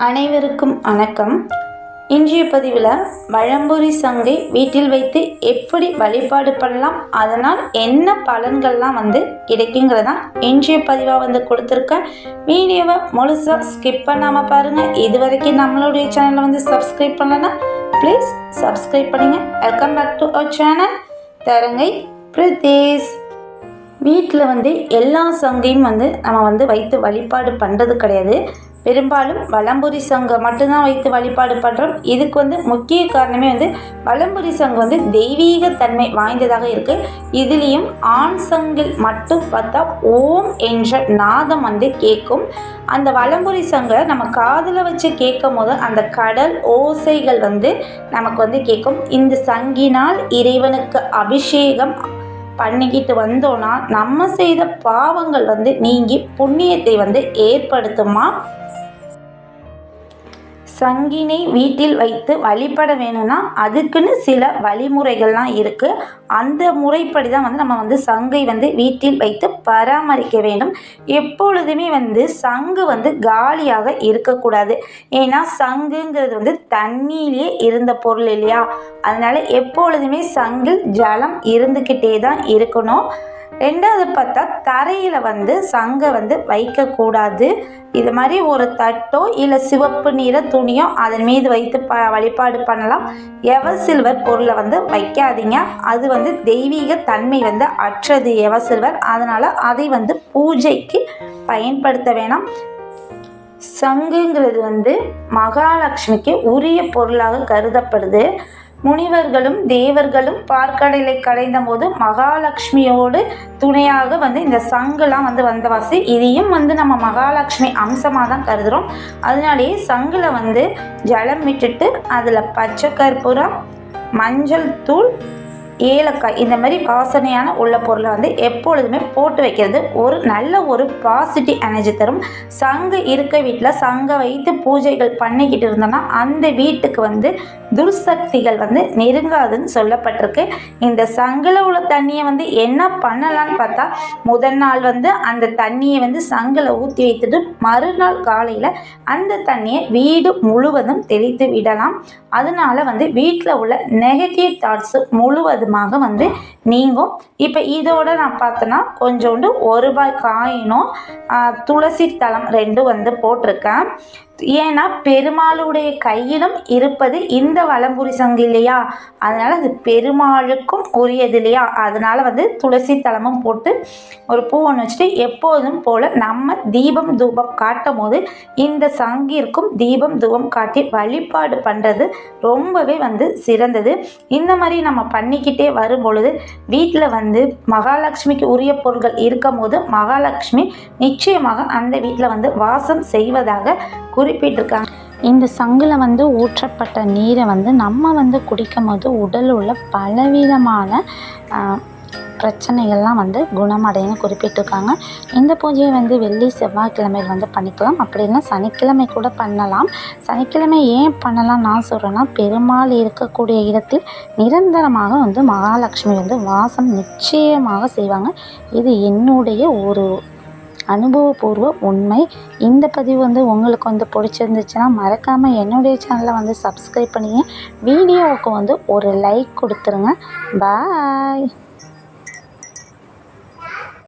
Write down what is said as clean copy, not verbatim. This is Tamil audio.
அனைவருக்கும் வணக்கம். இன்றைய பதிவில் வலம்புரி சங்கை வீட்டில் வைத்து எப்படி வழிபாடு பண்ணலாம், அதனால் என்ன பலன்கள்லாம் கிடைக்குங்கிறதான் இன்றைய பதிவாக கொடுத்துருக்கேன். வீடியோவை முழுசாக ஸ்கிப் பண்ணாமல் பாருங்கள். இது வரைக்கும் நம்மளுடைய சேனலை சப்ஸ்கிரைப் பண்ணலன்னா ப்ளீஸ் சப்ஸ்கிரைப் பண்ணுங்கள். Welcome back to our channel Tharangai Pradesh. வீட்டில் எல்லா சங்கையும் நம்ம வைத்து வழிபாடு பண்ணுறது கிடையாது. பெரும்பாலும் வலம்புரி சங்கம் மட்டும்தான் வைத்து வழிபாடு பண்ணுறோம். இதுக்கு முக்கிய காரணமே வலம்புரி சங்கம் தெய்வீக தன்மை வாய்ந்ததாக இருக்குது. இதுலேயும் ஆண் சங்கில் மட்டும் பார்த்தா ஓம் என்ற நாதம் கேட்கும். அந்த வலம்புரி சங்கை நம்ம காதில் வச்சு கேட்கும் போது அந்த கடல் ஓசைகள் நமக்கு கேட்கும். இந்த சங்கினால் இறைவனுக்கு அபிஷேகம் பண்ணிக்கிட்டு வந்தோன்னா நம்ம செய்த பாவங்கள் நீங்கி புண்ணியத்தை ஏற்படுத்துமா. சங்கினை வீட்டில் வைத்து வழிபட வேணும்னா அதுக்குன்னு சில வழிமுறைகள்லாம் இருக்குது. அந்த முறைப்படி தான் நம்ம சங்கை வீட்டில் வைத்து பராமரிக்க வேண்டும். எப்பொழுதுமே சங்கு காலியாக இருக்கக்கூடாது. ஏன்னா சங்குங்கிறது தண்ணியிலே இருந்த பொருள் இல்லையா, அதனால் எப்பொழுதுமே சங்கில் ஜலம் இருந்துக்கிட்டே தான் இருக்கணும். ரெண்டாவது பார்த்தா தரையில் சங்கை வைக்கக்கூடாது. இது மாதிரி ஒரு தட்டோ இல்லை சிவப்பு நிற துணியோ அதன் மீது வைத்து வழிபாடு பண்ணலாம். எவர் சில்வர் பொருளை வைக்காதீங்க. அது தெய்வீக தன்மை அற்றது எவர் சில்வர். அதனால் அதை பூஜைக்கு பயன்படுத்த வேணாம். சங்குங்கிறது மகாலட்சுமிக்கு உரிய பொருளாக கருதப்படுது. முனிவர்களும் தேவர்களும் பார்க்கடலை கடைந்த போது மகாலட்சுமியோடு துணையாக இந்த சங்குலாம் வந்தவாசி. இதையும் நம்ம மகாலட்சுமி அம்சமாக தான் கருதுகிறோம். அதனாலேயே சங்கில் ஜலம் விட்டுட்டு அதில் பச்சை கற்பூரம், மஞ்சள் தூள், ஏலக்காய் இந்த மாதிரி வாசனையான உள்ள பொருளை எப்பொழுதுமே போட்டு வைக்கிறது நல்ல ஒரு பாசிட்டிவ் எனர்ஜி தரும். சங்கு இருக்க வீட்டில் சங்கை வைத்து பூஜைகள் பண்ணிக்கிட்டு இருந்தோம்னா அந்த வீட்டுக்கு துர்சக்திகள் நெருங்காதுன்னு சொல்லப்பட்டிருக்கு. இந்த சங்கில் உள்ள தண்ணியை என்ன பண்ணலான்னு பார்த்தா, முதல் நாள் அந்த தண்ணியை சங்கில் ஊற்றி வைத்துட்டு மறுநாள் காலையில் அந்த தண்ணியை வீடு முழுவதும் தெளித்து விடலாம். அதனால வீட்டில் உள்ள நெகட்டிவ் தாட்ஸு முழுவதுமாக நீங்கும். இப்போ இதோட நான் பார்த்தேன்னா கொஞ்சோண்டு ₹1 காயினும் துளசி தளம் 2 போட்டிருக்கேன். ஏன்னா பெருமாளுடைய கையிலும் இருப்பது இந்த வலம்புரி சங்கு இல்லையா, அதனால் அது பெருமாளுக்கும் உரியது இல்லையா. அதனால் துளசி தளமும் போட்டு ஒரு பூ ஒன்று வச்சுட்டு எப்போதும் போல் நம்ம தீபம் தூபம் காட்டும் போது இந்த சங்கிற்கும் தீபம் தூபம் காட்டி வழிபாடு பண்ணுறது ரொம்பவே சிறந்தது. இந்த மாதிரி நம்ம பண்ணிக்கிட்டே வரும் பொழுது வீட்டில் மகாலட்சுமிக்கு உரிய பொருட்கள் இருக்கும் போது மகாலட்சுமி நிச்சயமாக அந்த வீட்டில் வாசம் செய்வதாக குறிப்பிட்டிருக்காங்க. இந்த சங்கில் ஊற்றப்பட்ட நீரை நம்ம குடிக்கும் போது உடல் உள்ள பலவிதமான பிரச்சனைகள்லாம் குணமடைன்னு குறிப்பிட்டிருக்காங்க. இந்த பூஜையை வெள்ளி செவ்வாய்க்கிழமையில் பண்ணிக்கலாம். அப்படின்னா சனிக்கிழமை கூட பண்ணலாம். சனிக்கிழமை ஏன் பண்ணலாம் நான் சொல்கிறேன்னா, பெருமாள் இருக்கக்கூடிய இடத்தில் நிரந்தரமாக மகாலட்சுமி வாசம் நிச்சயமாக செய்வாங்க. இது என்னுடைய ஒரு அனுபவபூர்வ உண்மை. இந்த பதிவு உங்களுக்கு பிடிச்சிருந்துச்சுன்னா மறக்காமல் என்னுடைய சேனலை சப்ஸ்கிரைப் பண்ணிங்க. வீடியோவுக்கு ஒரு லைக் கொடுத்துருங்க. பாய்.